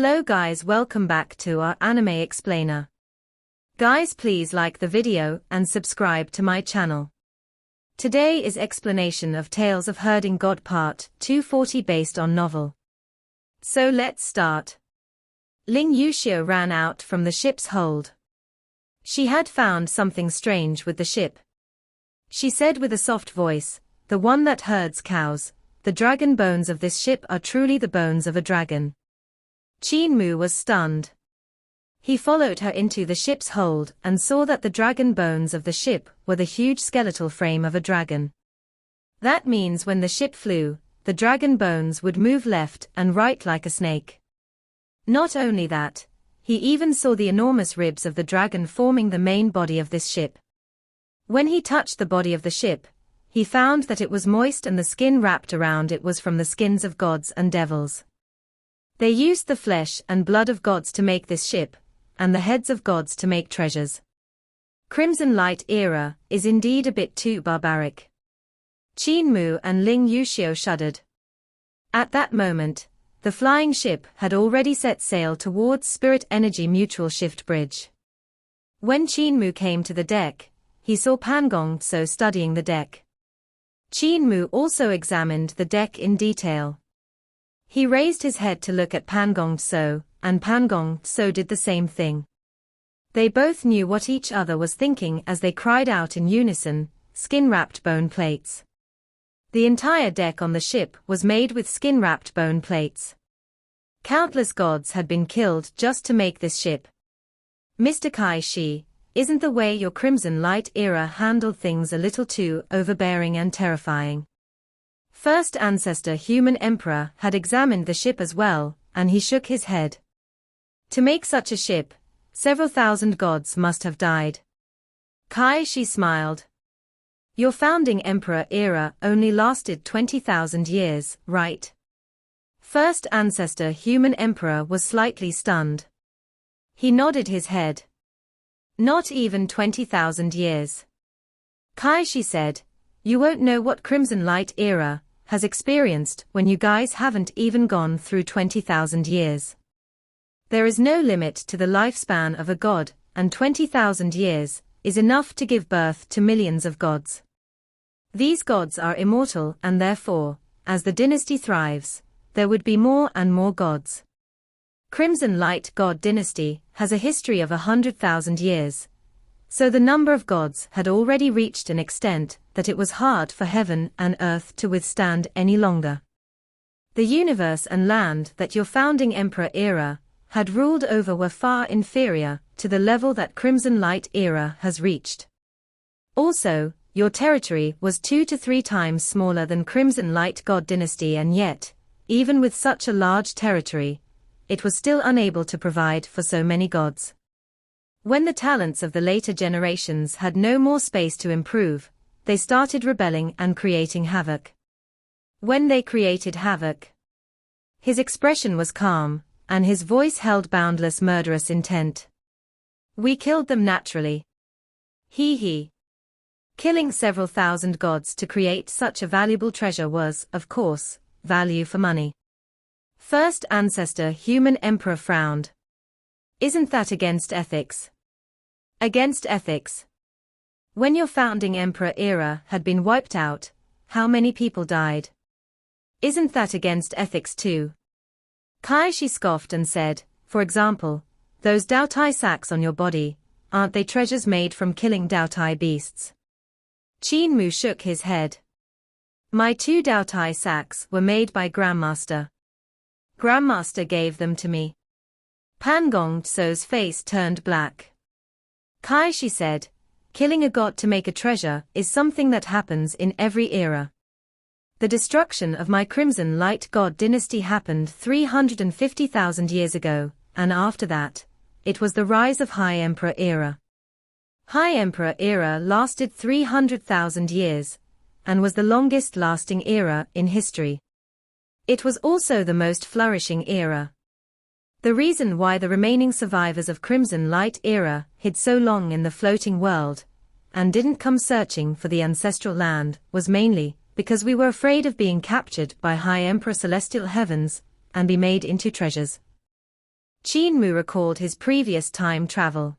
Hello guys, welcome back to our anime explainer. Guys, please like the video and subscribe to my channel. Today is explanation of Tales of Herding God Part 240 based on novel. So let's start. Ling Yuxiu ran out from the ship's hold. She had found something strange with the ship. She said with a soft voice, "The one that herds cows, the dragon bones of this ship are truly the bones of a dragon." Qin Mu was stunned. He followed her into the ship's hold and saw that the dragon bones of the ship were the huge skeletal frame of a dragon. That means when the ship flew, the dragon bones would move left and right like a snake. Not only that, he even saw the enormous ribs of the dragon forming the main body of this ship. When he touched the body of the ship, he found that it was moist and the skin wrapped around it was from the skins of gods and devils. They used the flesh and blood of gods to make this ship, and the heads of gods to make treasures. Crimson Light era is indeed a bit too barbaric. Qin Mu and Ling Yuxiu shuddered. At that moment, the flying ship had already set sail towards Spirit Energy Mutual Shift Bridge. When Qin Mu came to the deck, he saw Pan Gong Tso studying the deck. Qin Mu also examined the deck in detail. He raised his head to look at Pan Gong Tso, and Pan Gong Tso did the same thing. They both knew what each other was thinking as they cried out in unison, "Skin-wrapped bone plates." The entire deck on the ship was made with skin-wrapped bone plates. Countless gods had been killed just to make this ship. Mr. Kai Shi, isn't the way your Crimson Light era handled things a little too overbearing and terrifying? First ancestor human emperor had examined the ship as well, and he shook his head. To make such a ship, several thousand gods must have died. Kai Shi smiled. Your founding emperor era only lasted 20,000 years, right? First ancestor human emperor was slightly stunned. He nodded his head. Not even 20,000 years. Kai Shi said, "You won't know what Crimson Light era has experienced when you guys haven't even gone through 20,000 years. There is no limit to the lifespan of a god, and 20,000 years is enough to give birth to millions of gods. These gods are immortal and therefore, as the dynasty thrives, there would be more and more gods. Crimson Light God Dynasty has a history of 100,000 years. So the number of gods had already reached an extent that it was hard for heaven and earth to withstand any longer. The universe and land that your founding emperor era had ruled over were far inferior to the level that Crimson Light era has reached. Also, your territory was 2 to 3 times smaller than Crimson Light God Dynasty, and yet, even with such a large territory, it was still unable to provide for so many gods. When the talents of the later generations had no more space to improve, they started rebelling and creating havoc. When they created havoc, his expression was calm, and his voice held boundless murderous intent. We killed them naturally. He. Killing several thousand gods to create such a valuable treasure was, of course, value for money. First ancestor human emperor frowned. Isn't that against ethics? Against ethics? When your founding emperor era had been wiped out, how many people died? Isn't that against ethics too? Kai Shi scoffed and said, "For example, those Daotai sacks on your body, aren't they treasures made from killing Daotai beasts?" Qin Mu shook his head. My 2 Daotai sacks were made by Grandmaster. Grandmaster gave them to me. Pan Gong Tso's face turned black. Kai Shi said, "Killing a god to make a treasure is something that happens in every era. The destruction of my Crimson Light God Dynasty happened 350,000 years ago, and after that, it was the rise of High Emperor era. High Emperor era lasted 300,000 years, and was the longest lasting era in history. It was also the most flourishing era. The reason why the remaining survivors of Crimson Light era hid so long in the floating world, and didn't come searching for the ancestral land, was mainly because we were afraid of being captured by High Emperor Celestial Heavens, and be made into treasures. Qin Mu recalled his previous time travel.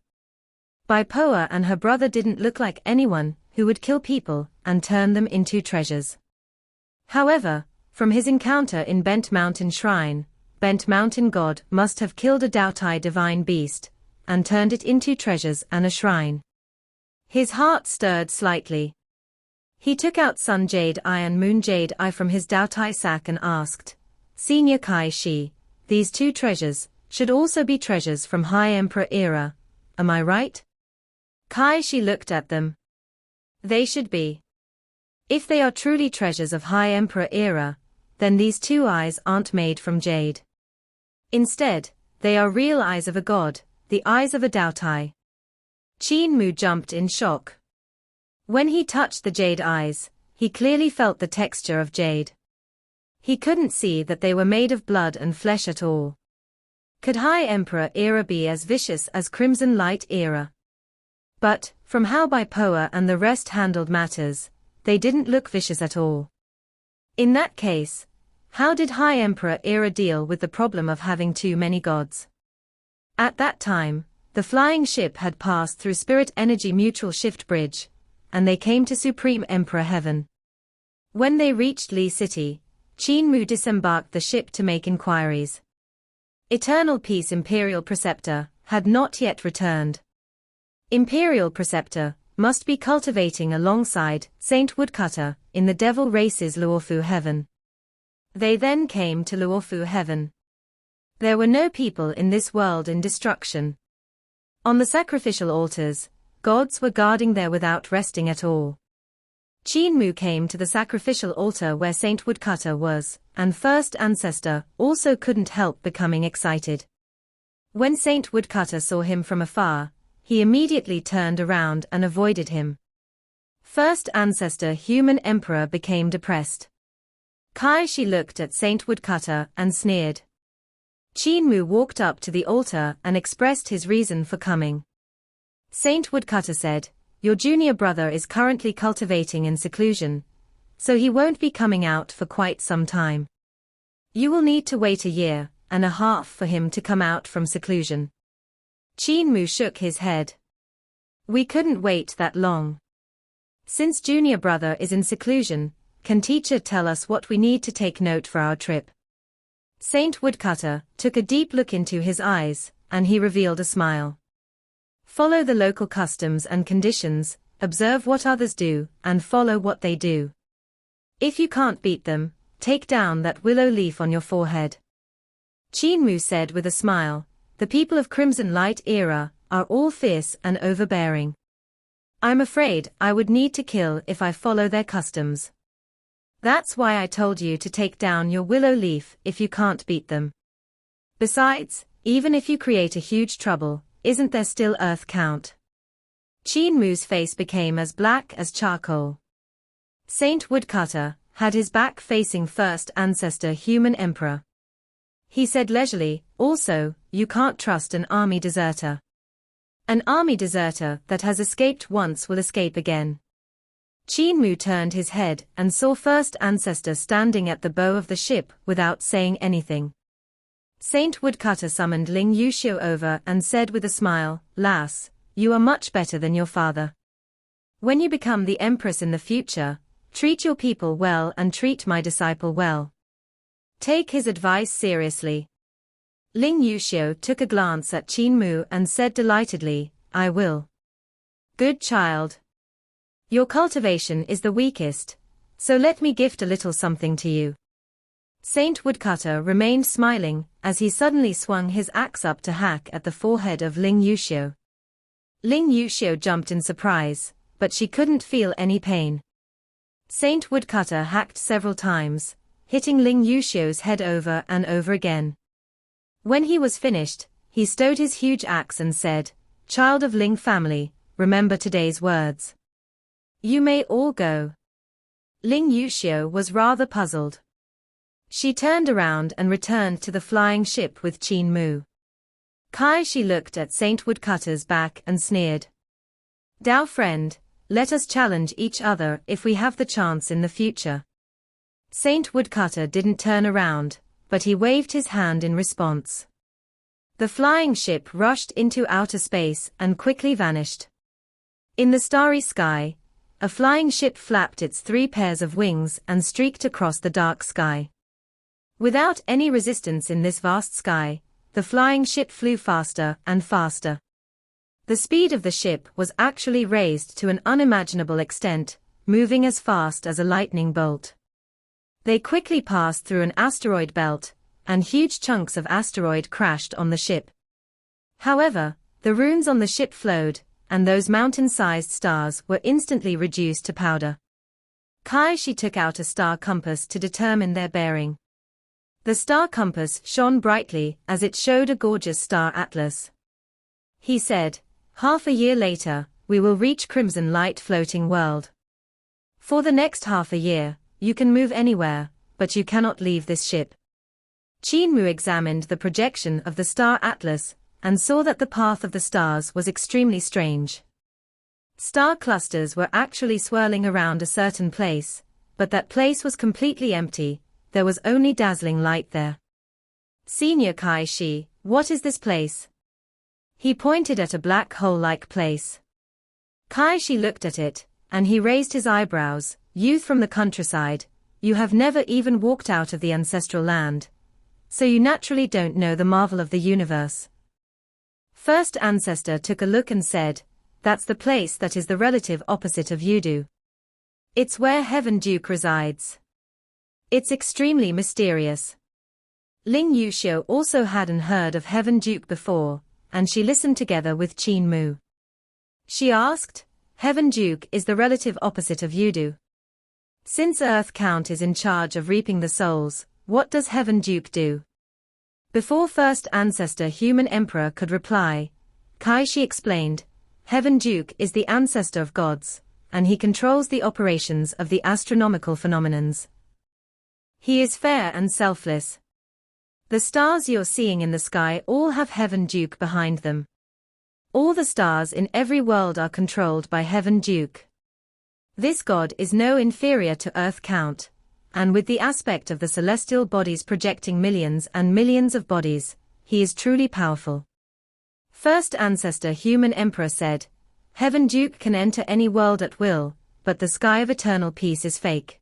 Baipoa and her brother didn't look like anyone who would kill people and turn them into treasures. However, from his encounter in Bent Mountain Shrine, Bent Mountain God must have killed a Daotai divine beast and turned it into treasures and a shrine. His heart stirred slightly. He took out Sun Jade Eye and Moon Jade Eye from his Daotai sack and asked, Senior Kai Shi, these two treasures should also be treasures from High Emperor era, am I right? Kai Shi looked at them. They should be. If they are truly treasures of High Emperor era, then these two eyes aren't made from jade. Instead, they are real eyes of a god, the eyes of a Daotai. Qin Mu jumped in shock. When he touched the jade eyes, he clearly felt the texture of jade. He couldn't see that they were made of blood and flesh at all. Could High Emperor era be as vicious as Crimson Light era? But, from how Baipoa and the rest handled matters, they didn't look vicious at all. In that case, how did High Emperor era deal with the problem of having too many gods? At that time, the flying ship had passed through Spirit Energy Mutual Shift Bridge, and they came to Supreme Emperor Heaven. When they reached Li City, Qin Mu disembarked the ship to make inquiries. Eternal Peace Imperial Preceptor had not yet returned. Imperial Preceptor must be cultivating alongside Saint Woodcutter in the Devil Race's Luofu Heaven. They then came to Luofu Heaven. There were no people in this world in destruction. On the sacrificial altars, gods were guarding there without resting at all. Qin Mu came to the sacrificial altar where Saint Woodcutter was, and First Ancestor also couldn't help becoming excited. When Saint Woodcutter saw him from afar, he immediately turned around and avoided him. First Ancestor Human Emperor became depressed. Kai Shi looked at Saint Woodcutter and sneered. Qin Mu walked up to the altar and expressed his reason for coming. Saint Woodcutter said, Your junior brother is currently cultivating in seclusion, so he won't be coming out for quite some time. You will need to wait 1.5 years for him to come out from seclusion. Qin Mu shook his head. We couldn't wait that long. Since junior brother is in seclusion, can teacher tell us what we need to take note for our trip? Saint Woodcutter took a deep look into his eyes, and he revealed a smile. Follow the local customs and conditions, observe what others do, and follow what they do. If you can't beat them, take down that willow leaf on your forehead. Qin Mu said with a smile, the people of Crimson Light era are all fierce and overbearing. I'm afraid I would need to kill if I follow their customs. That's why I told you to take down your willow leaf if you can't beat them. Besides, even if you create a huge trouble, isn't there still Earth count? Qin Mu's face became as black as charcoal. Saint Woodcutter had his back facing First Ancestor Human Emperor. He said leisurely, also, you can't trust an army deserter. An army deserter that has escaped once will escape again. Qin Mu turned his head and saw First Ancestor standing at the bow of the ship without saying anything. Saint Woodcutter summoned Ling Yuxiu over and said with a smile, Lass, you are much better than your father. When you become the Empress in the future, treat your people well and treat my disciple well. Take his advice seriously. Ling Yuxiu took a glance at Qin Mu and said delightedly, I will. Good child. Your cultivation is the weakest, so let me gift a little something to you. Saint Woodcutter remained smiling as he suddenly swung his axe up to hack at the forehead of Ling Yuxiu. Ling Yuxiu jumped in surprise, but she couldn't feel any pain. Saint Woodcutter hacked several times, hitting Ling Yuxiu's head over and over again. When he was finished, he stowed his huge axe and said, Child of Ling family, remember today's words. You may all go. Ling Yuxiu was rather puzzled. She turned around and returned to the flying ship with Qin Mu. Kai Shi looked at Saint Woodcutter's back and sneered. Dao friend, let us challenge each other if we have the chance in the future. Saint Woodcutter didn't turn around, but he waved his hand in response. The flying ship rushed into outer space and quickly vanished. In the starry sky, a flying ship flapped its 3 pairs of wings and streaked across the dark sky. Without any resistance in this vast sky, the flying ship flew faster and faster. The speed of the ship was actually raised to an unimaginable extent, moving as fast as a lightning bolt. They quickly passed through an asteroid belt, and huge chunks of asteroid crashed on the ship. However, the runes on the ship flowed, and those mountain-sized stars were instantly reduced to powder. Kai-Shi took out a star compass to determine their bearing. The star compass shone brightly as it showed a gorgeous star atlas. He said, "Half a year later, we will reach Crimson Light Floating World. For the next half a year, you can move anywhere, but you cannot leave this ship." Qin Mu examined the projection of the star atlas and saw that the path of the stars was extremely strange. Star clusters were actually swirling around a certain place, but that place was completely empty. There was only dazzling light there. "Senior Kai-Shi, what is this place?" He pointed at a black hole-like place. Kai-Shi looked at it, and he raised his eyebrows. "Youth from the countryside, you have never even walked out of the ancestral land, so you naturally don't know the marvel of the universe." First ancestor took a look and said, "That's the place that is the relative opposite of Xuandu. It's where Heaven Duke resides. It's extremely mysterious." Ling Yuxiu also hadn't heard of Heaven Duke before, and she listened together with Qin Mu. She asked, "Heaven Duke is the relative opposite of Xuandu. Since Earth Count is in charge of reaping the souls, what does Heaven Duke do?" Before first ancestor Human Emperor could reply, Kai-Shi explained, "Heaven Duke is the ancestor of gods, and he controls the operations of the astronomical phenomenons. He is fair and selfless. The stars you're seeing in the sky all have Heaven Duke behind them. All the stars in every world are controlled by Heaven Duke. This god is no inferior to Earth Count, and with the aspect of the celestial bodies projecting millions and millions of bodies, he is truly powerful." First ancestor Human Emperor said, "Heaven Duke can enter any world at will, but the sky of eternal peace is fake.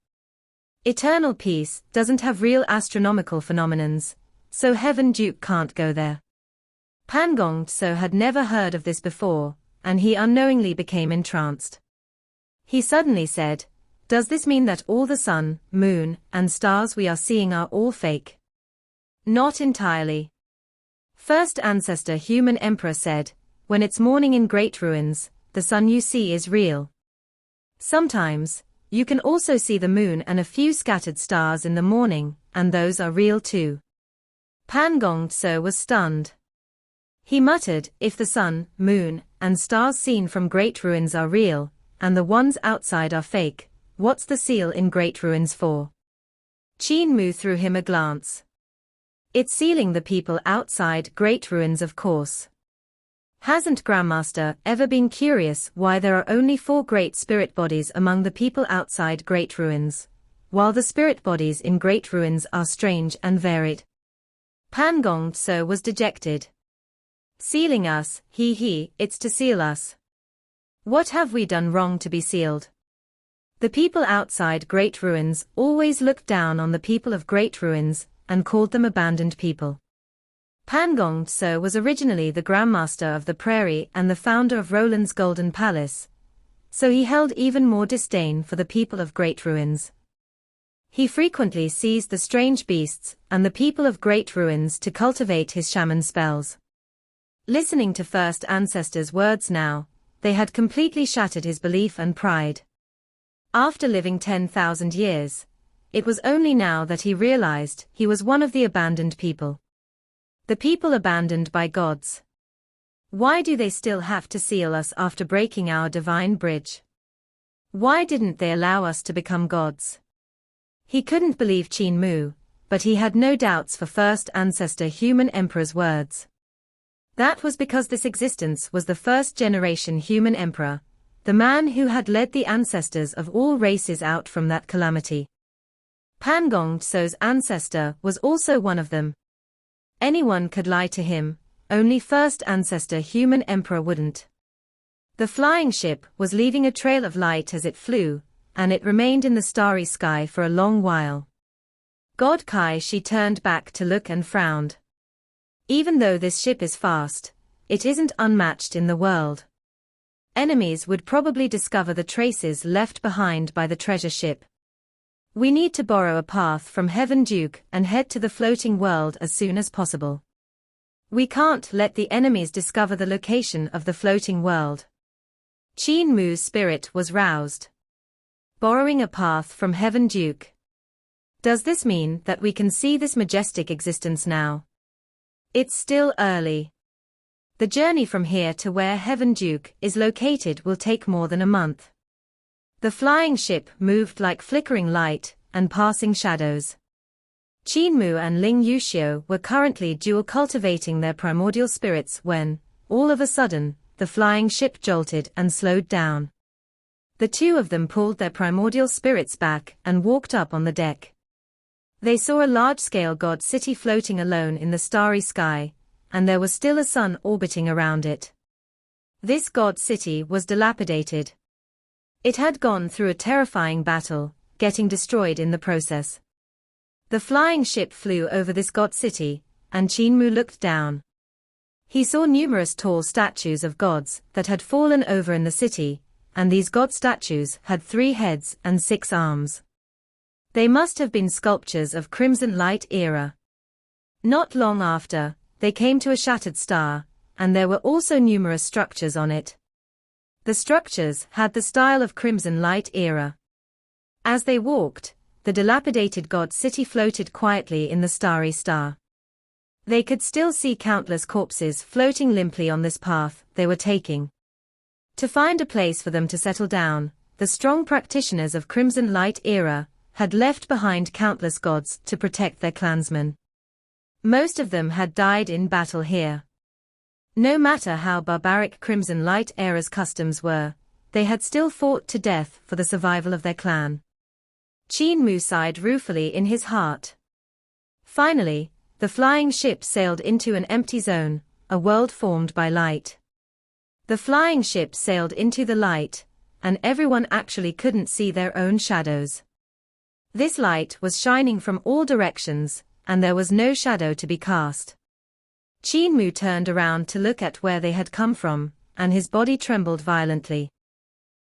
Eternal peace doesn't have real astronomical phenomenons, so Heaven Duke can't go there." Pan Gong Tso had never heard of this before, and he unknowingly became entranced. He suddenly said, "Does this mean that all the sun, moon, and stars we are seeing are all fake?" "Not entirely." First ancestor Human Emperor said, "When it's morning in Great Ruins, the sun you see is real. Sometimes, you can also see the moon and a few scattered stars in the morning, and those are real too." Pan Gong Tso was stunned. He muttered, "If the sun, moon, and stars seen from Great Ruins are real, and the ones outside are fake, what's the seal in Great Ruins for?" Qin Mu threw him a glance. "It's sealing the people outside Great Ruins, of course. Hasn't Grandmaster ever been curious why there are only 4 great spirit bodies among the people outside Great Ruins, while the spirit bodies in Great Ruins are strange and varied?" Pan Gong Tso was dejected. "Sealing us, it's to seal us. What have we done wrong to be sealed? The people outside Great Ruins always looked down on the people of Great Ruins and called them abandoned people." Pan Gong Tso was originally the Grandmaster of the Prairie and the founder of Roland's Golden Palace, so he held even more disdain for the people of Great Ruins. He frequently seized the strange beasts and the people of Great Ruins to cultivate his shaman spells. Listening to first ancestors' words now, they had completely shattered his belief and pride. After living 10,000 years, it was only now that he realized he was one of the abandoned people. The people abandoned by gods. Why do they still have to seal us after breaking our divine bridge? Why didn't they allow us to become gods? He couldn't believe Qin Mu, but he had no doubts for first ancestor Human Emperor's words. That was because this existence was the first generation Human Emperor, the man who had led the ancestors of all races out from that calamity. Pan Gong Tso's ancestor was also one of them. Anyone could lie to him, only first ancestor human emperor wouldn't. The flying ship was leaving a trail of light as it flew, and it remained in the starry sky for a long while. God Kai she turned back to look and frowned. Even though this ship is fast, it isn't unmatched in the world. Enemies would probably discover the traces left behind by the treasure ship. We need to borrow a path from Heaven Duke and head to the floating world as soon as possible. We can't let the enemies discover the location of the floating world. Qin Mu's spirit was roused. Borrowing a path from Heaven Duke. Does this mean that we can see this majestic existence now? It's still early. The journey from here to where Heaven Duke is located will take more than a month. The flying ship moved like flickering light and passing shadows. Qin Mu and Ling Yuxiu were currently dual cultivating their primordial spirits when, all of a sudden, the flying ship jolted and slowed down. The two of them pulled their primordial spirits back and walked up on the deck. They saw a large-scale god city floating alone in the starry sky, and there was still a sun orbiting around it. This god city was dilapidated. It had gone through a terrifying battle, getting destroyed in the process. The flying ship flew over this god city, and Qin Mu looked down. He saw numerous tall statues of gods that had fallen over in the city, and these god statues had 3 heads and 6 arms. They must have been sculptures of Crimson Light era. Not long after, they came to a shattered star, and there were also numerous structures on it. The structures had the style of Crimson Light era. As they walked, the dilapidated god city floated quietly in the starry star. They could still see countless corpses floating limply on this path they were taking. To find a place for them to settle down, the strong practitioners of Crimson Light era had left behind countless gods to protect their clansmen. Most of them had died in battle here. No matter how barbaric Crimson Light era's customs were, they had still fought to death for the survival of their clan. Qin Mu sighed ruefully in his heart. Finally, the flying ship sailed into an empty zone, a world formed by light. The flying ship sailed into the light, and everyone actually couldn't see their own shadows. This light was shining from all directions, and there was no shadow to be cast. Qin Mu turned around to look at where they had come from, and his body trembled violently.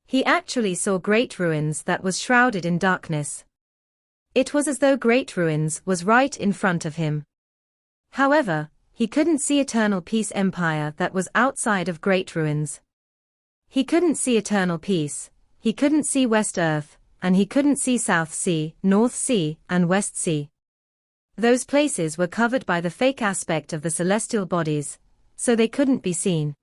He actually saw great ruins that was shrouded in darkness. It was as though great ruins was right in front of him. However, he couldn't see Eternal Peace Empire that was outside of great ruins. He couldn't see Eternal Peace, he couldn't see West Earth, and he couldn't see South Sea, North Sea, and West Sea. Those places were covered by the fake aspect of the celestial bodies, so they couldn't be seen.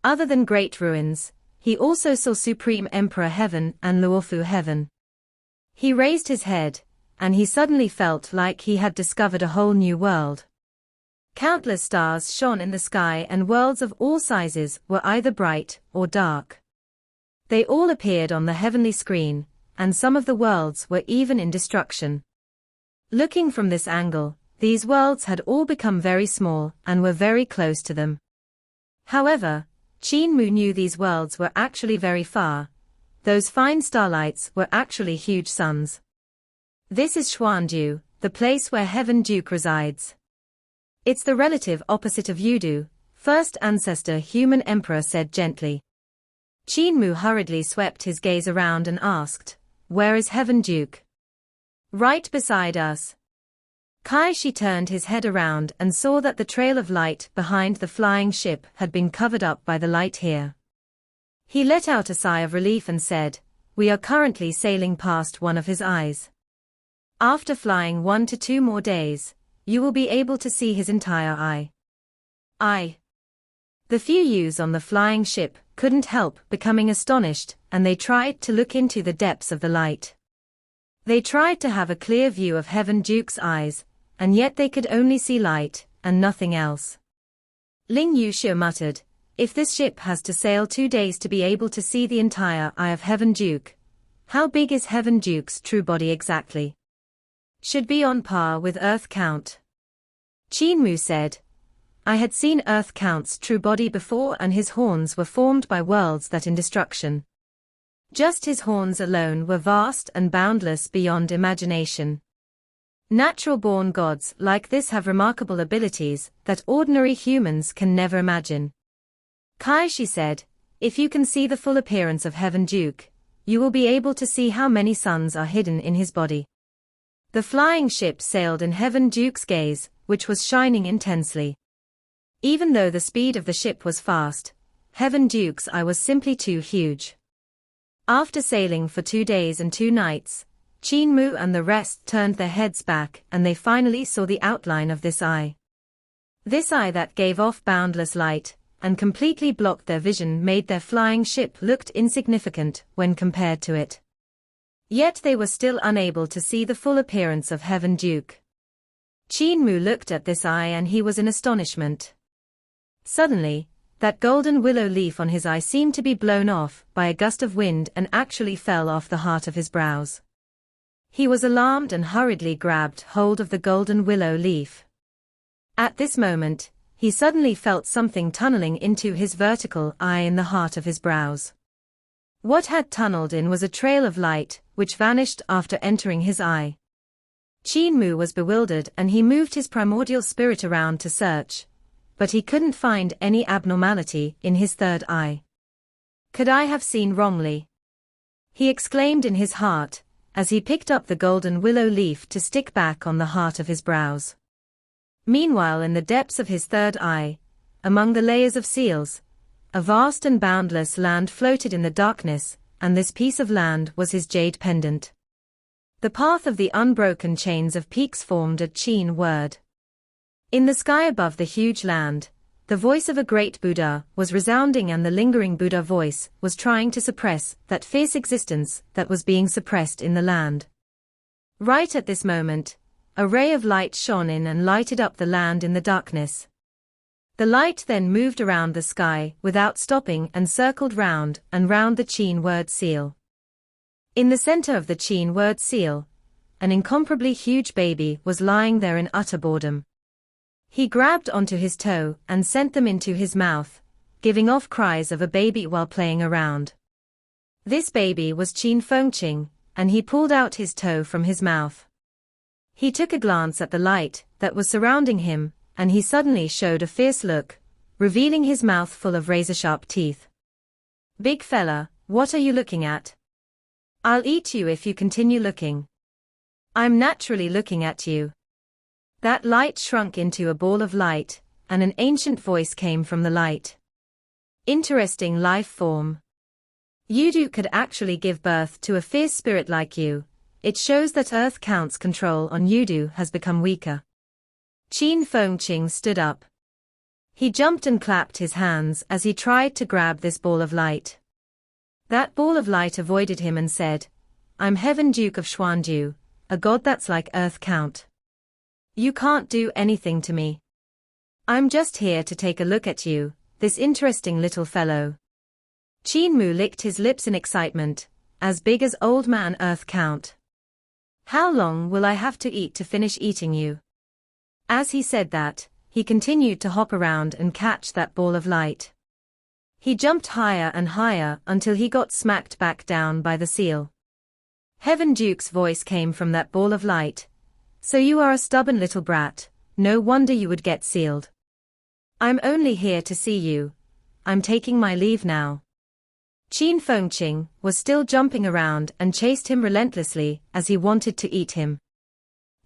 Other than great ruins, he also saw Supreme Emperor Heaven and Luofu Heaven. He raised his head, and he suddenly felt like he had discovered a whole new world. Countless stars shone in the sky and worlds of all sizes were either bright or dark. They all appeared on the heavenly screen, and some of the worlds were even in destruction. Looking from this angle, these worlds had all become very small and were very close to them. However, Qin Mu knew these worlds were actually very far. Those fine starlights were actually huge suns. This is Xuandu, the place where Heaven Duke resides. It's the relative opposite of Yudu, first ancestor human emperor said gently. Qin Mu hurriedly swept his gaze around and asked, "Where is Heaven Duke?" "Right beside us." Kai Shi turned his head around and saw that the trail of light behind the flying ship had been covered up by the light here. He let out a sigh of relief and said, "We are currently sailing past one of his eyes. After flying 1 to 2 more days, you will be able to see his entire eye." The few youths on the flying ship couldn't help becoming astonished, and they tried to look into the depths of the light. They tried to have a clear view of Heaven Duke's eyes, and yet they could only see light, and nothing else. Ling Yuxiu muttered, "If this ship has to sail 2 days to be able to see the entire eye of Heaven Duke, how big is Heaven Duke's true body exactly?" "Should be on par with Earth count." Qin Mu said, I had seen Earth Count's true body before, and his horns were formed by worlds that in destruction. Just his horns alone were vast and boundless beyond imagination. Natural-born gods like this have remarkable abilities that ordinary humans can never imagine. Kai, she said, if you can see the full appearance of Heaven Duke, you will be able to see how many suns are hidden in his body. The flying ship sailed in Heaven Duke's gaze, which was shining intensely. Even though the speed of the ship was fast, Heaven Duke's eye was simply too huge. After sailing for 2 days and 2 nights, Qin Mu and the rest turned their heads back and they finally saw the outline of this eye. This eye that gave off boundless light and completely blocked their vision made their flying ship looked insignificant when compared to it. Yet they were still unable to see the full appearance of Heaven Duke. Qin Mu looked at this eye and he was in astonishment. Suddenly, that golden willow leaf on his eye seemed to be blown off by a gust of wind and actually fell off the heart of his brows. He was alarmed and hurriedly grabbed hold of the golden willow leaf. At this moment, he suddenly felt something tunneling into his vertical eye in the heart of his brows. What had tunneled in was a trail of light, which vanished after entering his eye. Qin Mu was bewildered and he moved his primordial spirit around to search, but he couldn't find any abnormality in his third eye. Could I have seen wrongly? He exclaimed in his heart, as he picked up the golden willow leaf to stick back on the heart of his brows. Meanwhile, in the depths of his third eye, among the layers of seals, a vast and boundless land floated in the darkness, and this piece of land was his jade pendant. The path of the unbroken chains of peaks formed a Qin word. In the sky above the huge land, the voice of a great Buddha was resounding, and the lingering Buddha voice was trying to suppress that fierce existence that was being suppressed in the land. Right at this moment, a ray of light shone in and lighted up the land in the darkness. The light then moved around the sky without stopping and circled round and round the Qin word seal. In the center of the Qin word seal, an incomparably huge baby was lying there in utter boredom. He grabbed onto his toe and sent them into his mouth, giving off cries of a baby while playing around. This baby was Qin Fengqing, and he pulled out his toe from his mouth. He took a glance at the light that was surrounding him, and he suddenly showed a fierce look, revealing his mouth full of razor-sharp teeth. "Big fella, what are you looking at? I'll eat you if you continue looking." "I'm naturally looking at you." That light shrunk into a ball of light, and an ancient voice came from the light. "Interesting life form. Yudu could actually give birth to a fierce spirit like you. It shows that Earth Count's control on Yudu has become weaker." Qin Fengqing stood up. He jumped and clapped his hands as he tried to grab this ball of light. That ball of light avoided him and said, "I'm Heaven Duke of Xuandu, a god that's like Earth Count. You can't do anything to me. I'm just here to take a look at you, this interesting little fellow." Qin Mu licked his lips in excitement, as big as Old Man Earth Count. "How long will I have to eat to finish eating you?" As he said that, he continued to hop around and catch that ball of light. He jumped higher and higher until he got smacked back down by the seal. Heaven Duke's voice came from that ball of light. "So you are a stubborn little brat, no wonder you would get sealed. I'm only here to see you. I'm taking my leave now." Qin Fengqing was still jumping around and chased him relentlessly as he wanted to eat him.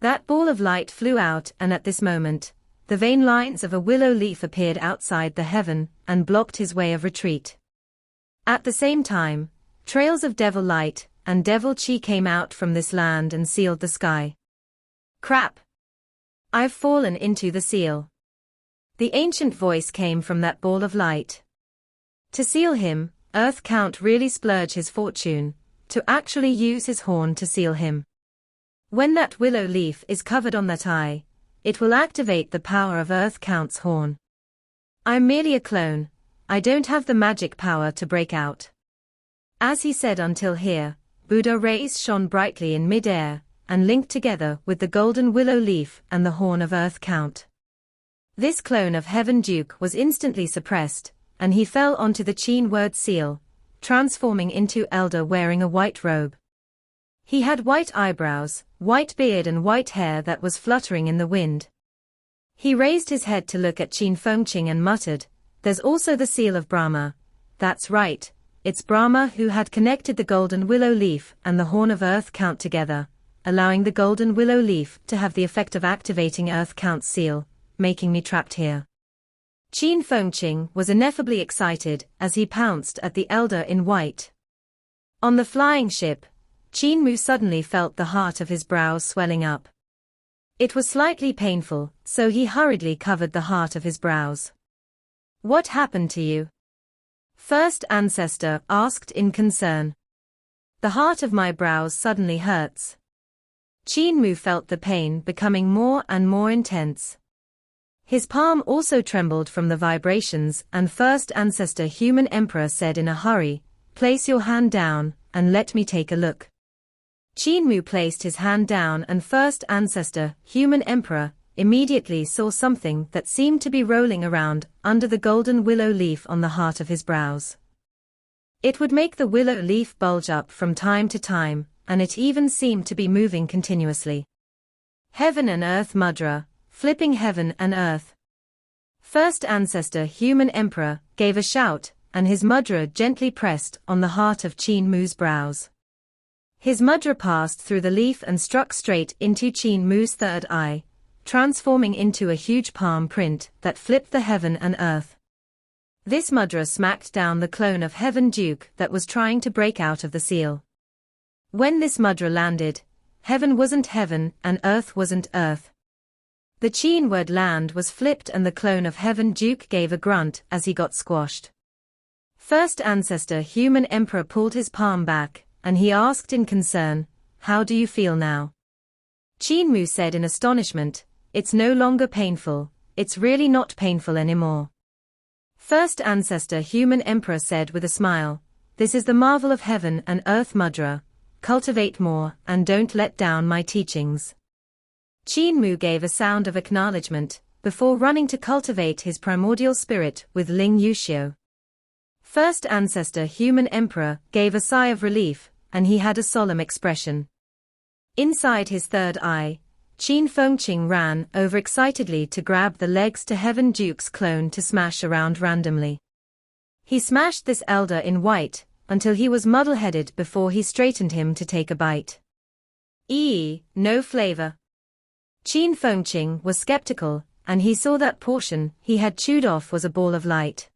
That ball of light flew out, and at this moment, the vein lines of a willow leaf appeared outside the heaven and blocked his way of retreat. At the same time, trails of devil light and devil chi came out from this land and sealed the sky. "Crap! I've fallen into the seal." The ancient voice came from that ball of light. To seal him, Earth Count really splurged his fortune, to actually use his horn to seal him. When that willow leaf is covered on that eye, it will activate the power of Earth Count's horn. "I'm merely a clone, I don't have the magic power to break out." As he said until here, Buddha rays shone brightly in mid-air, and linked together with the golden willow leaf and the horn of Earth Count. This clone of Heaven Duke was instantly suppressed, and he fell onto the Qin word seal, transforming into elder wearing a white robe. He had white eyebrows, white beard and white hair that was fluttering in the wind. He raised his head to look at Qin Fengqing and muttered, "There's also the seal of Brahma." That's right, it's Brahma who had connected the golden willow leaf and the horn of earth count together, allowing the golden willow leaf to have the effect of activating earth count's seal, making me trapped here. Qin Fengqing was ineffably excited as he pounced at the elder in white. On the flying ship, Qin Mu suddenly felt the heart of his brows swelling up. It was slightly painful, so he hurriedly covered the heart of his brows. "What happened to you?" First Ancestor asked in concern. "The heart of my brows suddenly hurts." Qin Mu felt the pain becoming more and more intense. His palm also trembled from the vibrations, and First Ancestor Human Emperor said in a hurry, "Place your hand down, and let me take a look." Qin Mu placed his hand down and First Ancestor Human Emperor immediately saw something that seemed to be rolling around under the golden willow leaf on the heart of his brows. It would make the willow leaf bulge up from time to time, and it even seemed to be moving continuously. Heaven and Earth Mudra, flipping heaven and earth. First Ancestor Human Emperor gave a shout, and his mudra gently pressed on the heart of Qin Mu's brows. His mudra passed through the leaf and struck straight into Qin Mu's third eye, transforming into a huge palm print that flipped the heaven and earth. This mudra smacked down the clone of Heaven Duke that was trying to break out of the seal. When this mudra landed, heaven wasn't heaven and earth wasn't earth. The Qin word land was flipped and the clone of Heaven Duke gave a grunt as he got squashed. First Ancestor Human Emperor pulled his palm back, and he asked in concern, "How do you feel now?" Qin Mu said in astonishment, "It's no longer painful, it's really not painful anymore." First Ancestor Human Emperor said with a smile, "This is the marvel of heaven and earth mudra, cultivate more and don't let down my teachings." Qin Mu gave a sound of acknowledgement, before running to cultivate his primordial spirit with Ling Yuxiu. First Ancestor Human Emperor gave a sigh of relief, and he had a solemn expression. Inside his third eye, Qin Fengqing ran over excitedly to grab the legs to Heaven Duke's clone to smash around randomly. He smashed this elder in white, until he was muddle-headed before he straightened him to take a bite. No flavor. Qin Fengqing was skeptical, and he saw that portion he had chewed off was a ball of light.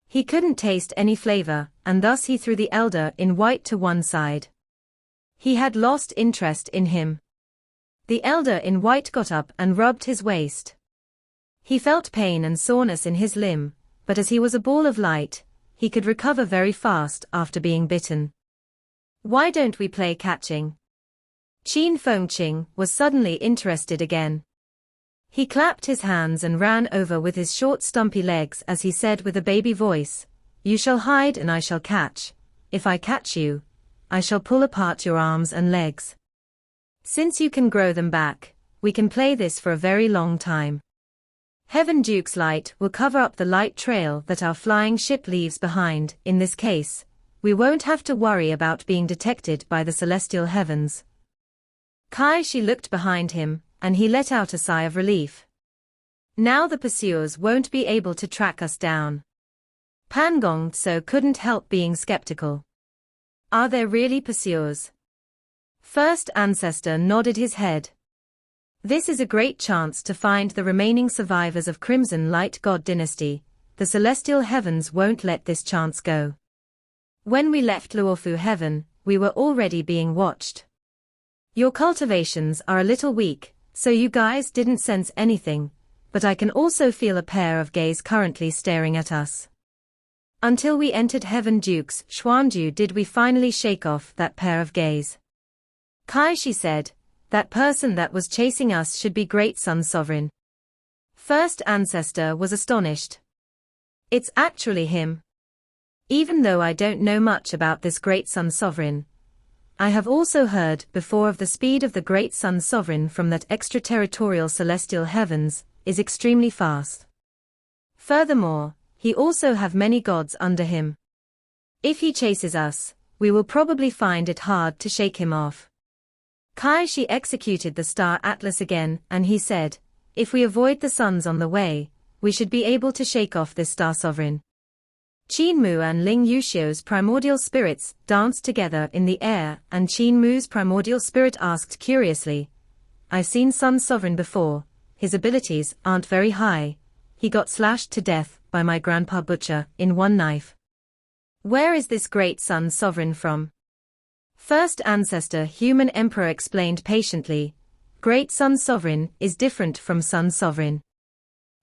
He couldn't taste any flavor, and thus he threw the elder in white to one side. He had lost interest in him. The elder in white got up and rubbed his waist. He felt pain and soreness in his limb, but as he was a ball of light, he could recover very fast after being bitten. "Why don't we play catching?" Qin Fengqing was suddenly interested again. He clapped his hands and ran over with his short stumpy legs as he said with a baby voice, "You shall hide and I shall catch. If I catch you, I shall pull apart your arms and legs. Since you can grow them back, we can play this for a very long time. Heaven Duke's light will cover up the light trail that our flying ship leaves behind. In this case, we won't have to worry about being detected by the celestial heavens." Shi looked behind him, and he let out a sigh of relief. Now the pursuers won't be able to track us down. Pan Gongtso couldn't help being skeptical. Are there really pursuers? First Ancestor nodded his head. This is a great chance to find the remaining survivors of Crimson Light God Dynasty. The celestial heavens won't let this chance go. When we left Luofu Heaven, we were already being watched. Your cultivations are a little weak, so you guys didn't sense anything, but I can also feel a pair of gaze currently staring at us. Until we entered Heaven Duke's Xuandu did we finally shake off that pair of gaze. Shi said, "That person that was chasing us should be Great Sun Sovereign." First Ancestor was astonished. It's actually him. Even though I don't know much about this Great Sun Sovereign, I have also heard before of the speed of the Great Sun Sovereign from that extraterritorial celestial heavens. is extremely fast. Furthermore, he also have many gods under him. If he chases us, we will probably find it hard to shake him off. Kai Shi executed the star atlas again, and he said, if we avoid the suns on the way, we should be able to shake off this star sovereign. Qin Mu and Ling Yuxiu's primordial spirits danced together in the air, and Qin Mu's primordial spirit asked curiously, I've seen Sun Sovereign before, his abilities aren't very high, he got slashed to death by my grandpa Butcher in one knife. Where is this great Sun Sovereign from? First ancestor human emperor explained patiently, Great Sun Sovereign is different from Sun Sovereign.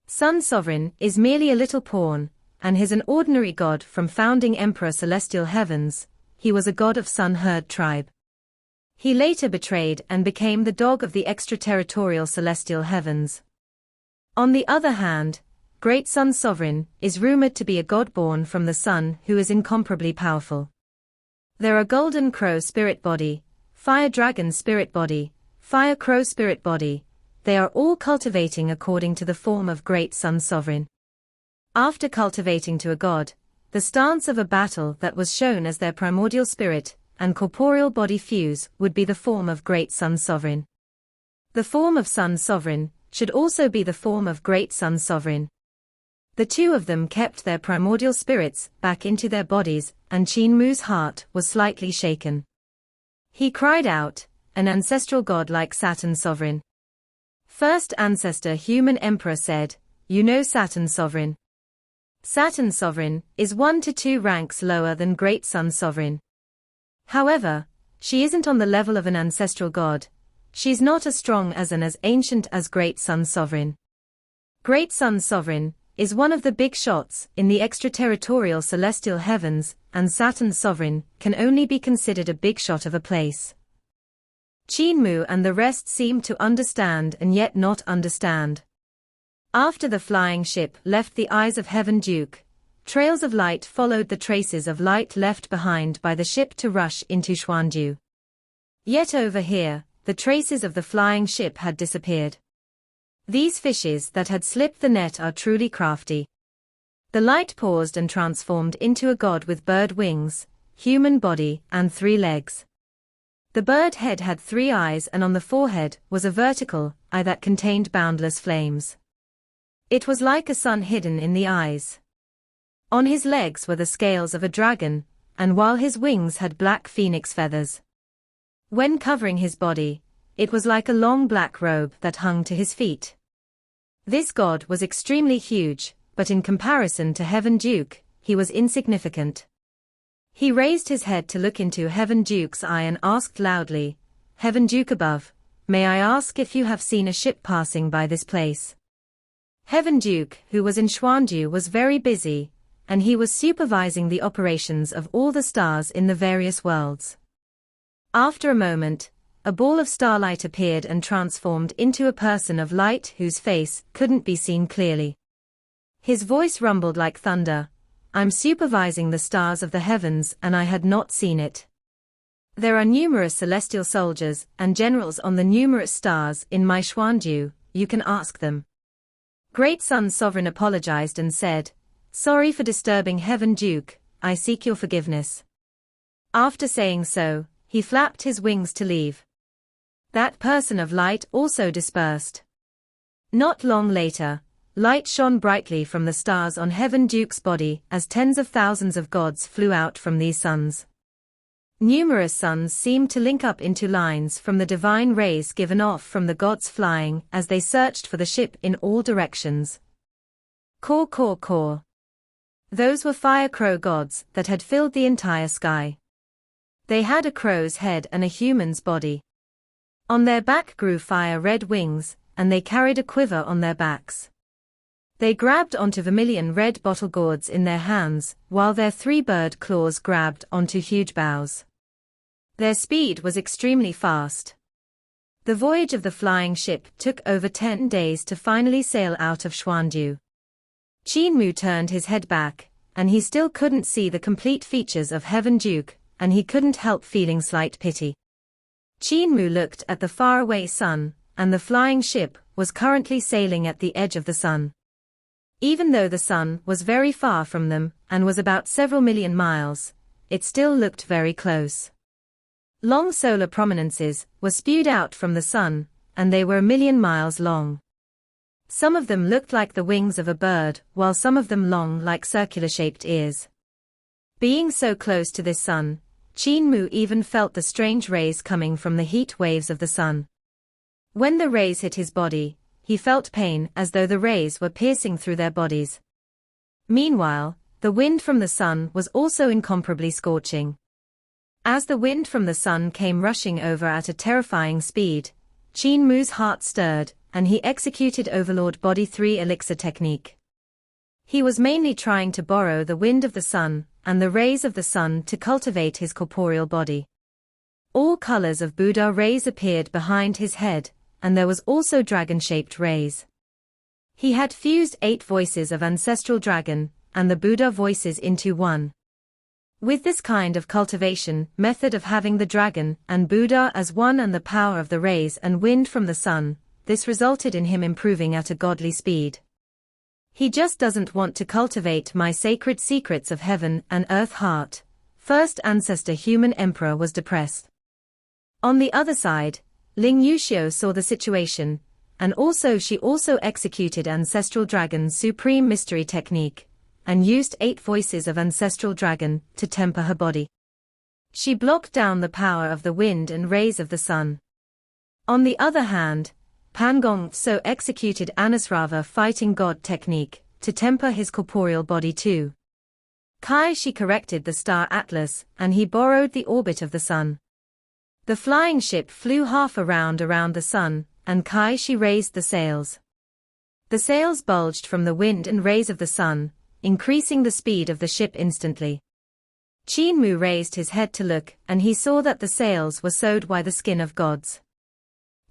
Sun Sovereign is merely a little pawn, and he's an ordinary god from founding Emperor Celestial Heavens. He was a god of Sun Herd tribe. He later betrayed and became the dog of the extraterritorial Celestial Heavens. On the other hand, Great Sun Sovereign is rumored to be a god born from the sun who is incomparably powerful. There are Golden Crow Spirit Body, Fire Dragon Spirit Body, Fire Crow Spirit Body. They are all cultivating according to the form of Great Sun Sovereign. After cultivating to a god, the stance of a battle that was shown as their primordial spirit and corporeal body fuse would be the form of Great Sun Sovereign. The form of Sun Sovereign should also be the form of Great Sun Sovereign. The two of them kept their primordial spirits back into their bodies, and Qin Mu's heart was slightly shaken. He cried out, an ancestral god like Saturn Sovereign. First ancestor human emperor said, you know Saturn Sovereign. Saturn Sovereign is 1 to 2 ranks lower than Great Sun Sovereign. However, she isn't on the level of an ancestral god. She's not as strong as and as ancient as Great Sun Sovereign. Great Sun Sovereign is one of the big shots in the extraterritorial Celestial Heavens, and Saturn Sovereign can only be considered a big shot of a place. Qin Mu and the rest seemed to understand and yet not understand. After the flying ship left the eyes of Heaven Duke, trails of light followed the traces of light left behind by the ship to rush into Xuandu. Yet over here, the traces of the flying ship had disappeared. These fishes that had slipped the net are truly crafty. The light paused and transformed into a god with bird wings, human body, and 3 legs. The bird head had 3 eyes, and on the forehead was a vertical eye that contained boundless flames. It was like a sun hidden in the eyes. On his legs were the scales of a dragon, and while his wings had black phoenix feathers. When covering his body, it was like a long black robe that hung to his feet. This god was extremely huge, but in comparison to Heaven Duke, he was insignificant. He raised his head to look into Heaven Duke's eye and asked loudly, Heaven Duke above, may I ask if you have seen a ship passing by this place? Heaven Duke, who was in Xuandu, was very busy, and he was supervising the operations of all the stars in the various worlds. After a moment, a ball of starlight appeared and transformed into a person of light whose face couldn't be seen clearly. His voice rumbled like thunder, I'm supervising the stars of the heavens and I had not seen it. There are numerous celestial soldiers and generals on the numerous stars in my Xuandu, you can ask them. Great Sun Sovereign apologized and said, sorry for disturbing Heaven Duke, I seek your forgiveness. After saying so, he flapped his wings to leave. That person of light also dispersed. Not long later, light shone brightly from the stars on Heaven Duke's body as tens of thousands of gods flew out from these suns. Numerous suns seemed to link up into lines from the divine rays given off from the gods flying as they searched for the ship in all directions. Caw caw caw. Those were fire crow gods that had filled the entire sky. They had a crow's head and a human's body. On their back grew fire red wings, and they carried a quiver on their backs. They grabbed onto vermilion red bottle gourds in their hands, while their 3 bird claws grabbed onto huge boughs. Their speed was extremely fast. The voyage of the flying ship took over 10 days to finally sail out of Xuandu. Qin Mu turned his head back, and he still couldn't see the complete features of Heaven Duke, and he couldn't help feeling slight pity. Qin Mu looked at the faraway sun, and the flying ship was currently sailing at the edge of the sun. Even though the sun was very far from them and was about several million miles, it still looked very close. Long solar prominences were spewed out from the sun, and they were 1,000,000 miles long. Some of them looked like the wings of a bird, while some of them long like circular-shaped ears. Being so close to this sun, Qin Mu even felt the strange rays coming from the heat waves of the sun. When the rays hit his body, he felt pain as though the rays were piercing through their bodies. Meanwhile, the wind from the sun was also incomparably scorching. As the wind from the sun came rushing over at a terrifying speed, Qin Mu's heart stirred, and he executed Overlord Body 3 elixir technique. He was mainly trying to borrow the wind of the sun and the rays of the sun to cultivate his corporeal body. All colors of Buddha rays appeared behind his head, and there was also dragon-shaped rays. He had fused 8 voices of ancestral dragon and the Buddha voices into one. With this kind of cultivation method of having the dragon and Buddha as one and the power of the rays and wind from the sun, this resulted in him improving at a godly speed. He just doesn't want to cultivate my sacred secrets of heaven and earth heart. First ancestor human emperor was depressed. On the other side, Ling Yuxiu saw the situation, and she also executed ancestral dragon's supreme mystery technique, and used 8 voices of ancestral dragon to temper her body. She blocked down the power of the wind and rays of the sun. On the other hand, Pan Gong so executed Anusrava fighting god technique to temper his corporeal body too. Kai Shi corrected the star atlas, and he borrowed the orbit of the sun. The flying ship flew half around the sun, and Kai Shi raised the sails. The sails bulged from the wind and rays of the sun, increasing the speed of the ship instantly. Qin Mu raised his head to look, and he saw that the sails were sewed by the skin of gods.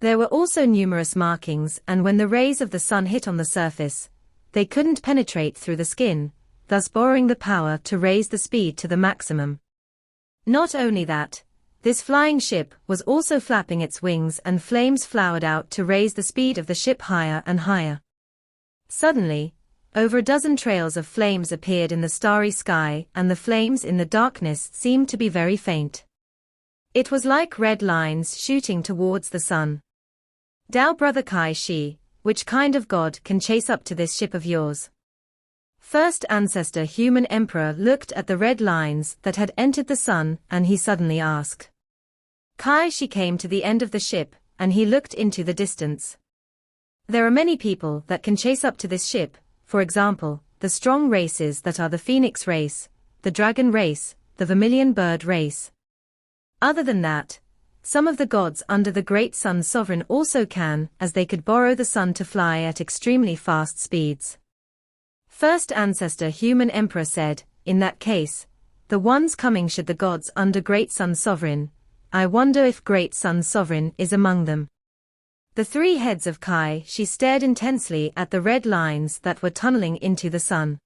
There were also numerous markings, and when the rays of the sun hit on the surface, they couldn't penetrate through the skin, thus borrowing the power to raise the speed to the maximum. Not only that, this flying ship was also flapping its wings, and flames flowered out to raise the speed of the ship higher and higher. Suddenly, over a dozen trails of flames appeared in the starry sky, and the flames in the darkness seemed to be very faint. It was like red lines shooting towards the sun. Dao brother Kai Shi, which kind of god can chase up to this ship of yours? First ancestor human emperor looked at the red lines that had entered the sun, and he suddenly asked. Kai Shi came to the end of the ship, and he looked into the distance. There are many people that can chase up to this ship, for example, the strong races that are the phoenix race, the dragon race, the vermilion bird race. Other than that, some of the gods under the great sun sovereign also can, as they could borrow the sun to fly at extremely fast speeds. First ancestor human emperor said, in that case, the ones coming should the gods under great sun sovereign. I wonder if great sun sovereign is among them. The 3 heads of Kai Shi stared intensely at the red lines that were tunneling into the sun.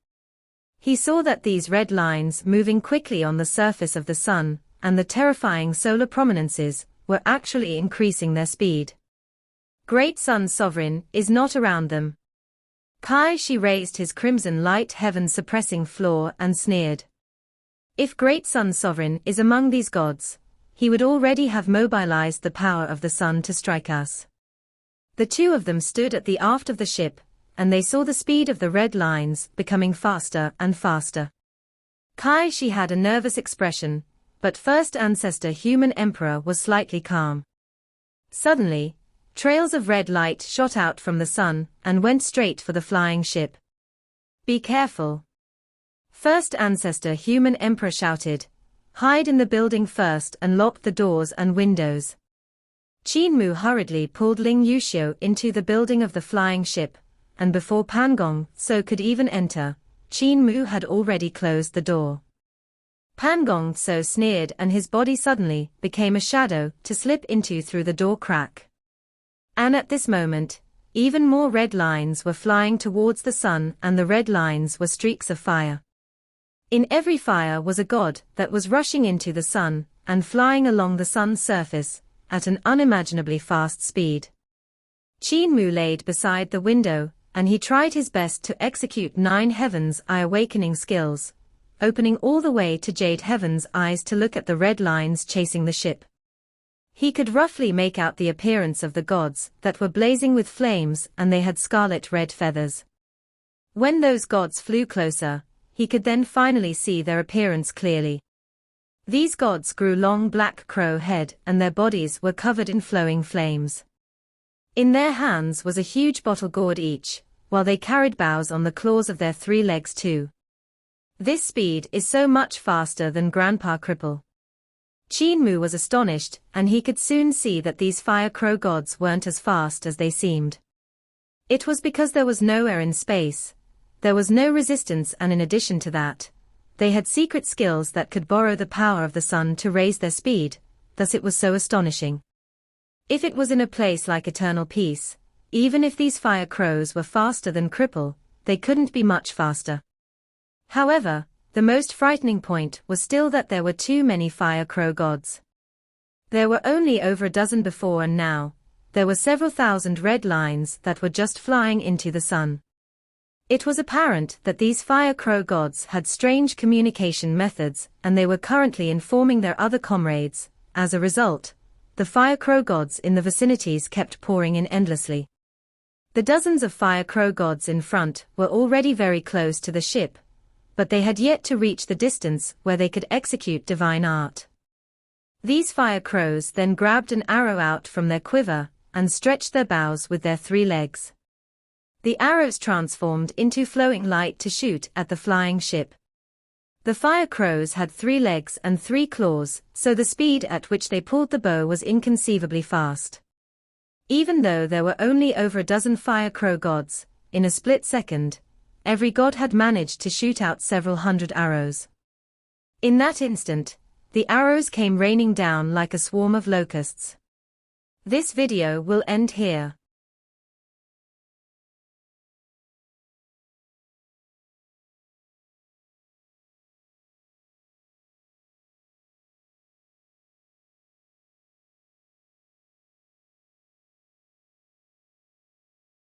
He saw that these red lines moving quickly on the surface of the sun, and the terrifying solar prominences, were actually increasing their speed. Great sun sovereign is not around them. Kai Shi raised his crimson light heaven suppressing floor and sneered. If great sun sovereign is among these gods, he would already have mobilized the power of the sun to strike us. The 2 of them stood at the aft of the ship, and they saw the speed of the red lines becoming faster and faster. Kai Shi had a nervous expression, but first ancestor human emperor was slightly calm. Suddenly, trails of red light shot out from the sun and went straight for the flying ship. Be careful. First ancestor human emperor shouted. Hide in the building first and lock the doors and windows. Qin Mu hurriedly pulled Ling Yuxiu into the building of the flying ship, and before Pan Gong could even enter, Qin Mu had already closed the door. Pan Gong sneered, and his body suddenly became a shadow to slip into through the door crack. And at this moment, even more red lines were flying towards the sun, and the red lines were streaks of fire. In every fire was a god that was rushing into the sun, and flying along the sun's surface, at an unimaginably fast speed. Qin Mu laid beside the window, and he tried his best to execute 9 Heaven's Eye awakening skills, opening all the way to Jade Heaven's Eyes to look at the red lines chasing the ship. He could roughly make out the appearance of the gods that were blazing with flames, and they had scarlet red feathers. When those gods flew closer, he could then finally see their appearance clearly. These gods grew long black crow head, and their bodies were covered in flowing flames. In their hands was a huge bottle gourd each, while they carried boughs on the claws of their 3 legs too. This speed is so much faster than Grandpa Cripple. Qin Mu was astonished, and he could soon see that these fire crow gods weren't as fast as they seemed. It was because there was no air in space, there was no resistance, and in addition to that, they had secret skills that could borrow the power of the sun to raise their speed, thus it was so astonishing. If it was in a place like Eternal Peace, even if these fire crows were faster than Cripple, they couldn't be much faster. However, the most frightening point was still that there were too many fire crow gods. There were only over a dozen before, and now, there were several thousand red lines that were just flying into the sun. It was apparent that these fire crow gods had strange communication methods, and they were currently informing their other comrades. As a result, the fire crow gods in the vicinities kept pouring in endlessly. The dozens of fire crow gods in front were already very close to the ship, but they had yet to reach the distance where they could execute divine art. These fire crows then grabbed an arrow out from their quiver, and stretched their bows with their 3 legs. The arrows transformed into flowing light to shoot at the flying ship. The fire crows had 3 legs and 3 claws, so the speed at which they pulled the bow was inconceivably fast. Even though there were only over a dozen fire crow gods, in a split second, every god had managed to shoot out several hundred arrows. In that instant, the arrows came raining down like a swarm of locusts. This video will end here.